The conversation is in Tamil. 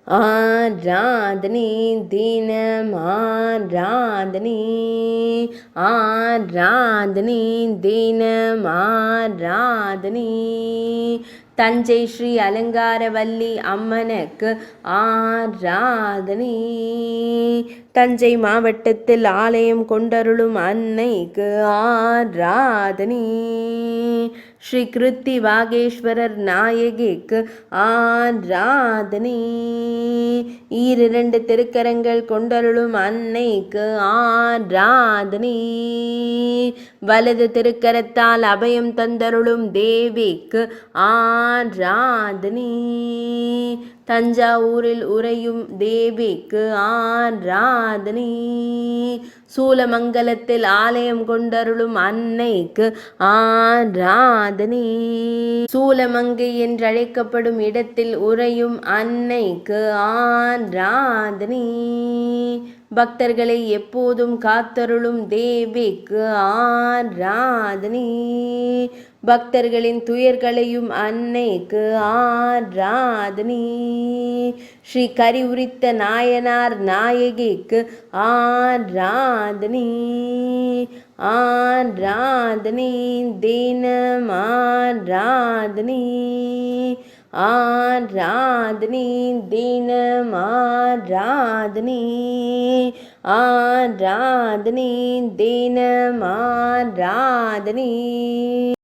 ஆராதனை தினம் ஆராதனை ஆராதனை தினம் ஆராதனை தஞ்சை ஸ்ரீ அலங்காரவல்லி அம்மனுக்கு ஆராதனை தஞ்சை மாவட்டத்தில் ஆலயம் கொண்டருளும் அன்னைக்கு ஆராதனை ஸ்ரீ கிருத்தி வாகேஸ்வரர் நாயகிக்கு ஆராதனை ஈரிரண்டு திருக்கரங்கள் கொண்டருளும் அன்னைக்கு ஆராதனை வலது திருக்கரத்தால் அபயம் தந்தருளும் தேவிக்கு ஆராதனை தஞ்சாவூரில் உறையும் தேவிக்கு ஆராதனை சூலமங்கலத்தில் ஆலயம் கொண்டருளும் அன்னைக்கு ஆராதனை சூலமங்கை என்றழைக்கப்படும் இடத்தில் உறையும் அன்னைக்கு ஆராதனை பக்தர்களை எப்போதும் காத்தருளும் தேவிக்கு ஆராதனை பக்தர்களின் துயர்களையும் அன்னைக்கு ஆராதனை ஸ்ரீ கரி உரித்த நாயனார் நாயகிக்கு ஆராதனை ஆராதனை தினம் ஆராதனை ஆராதனை தினம் ஆராதனை ஆராதனை தினம் ஆராதனை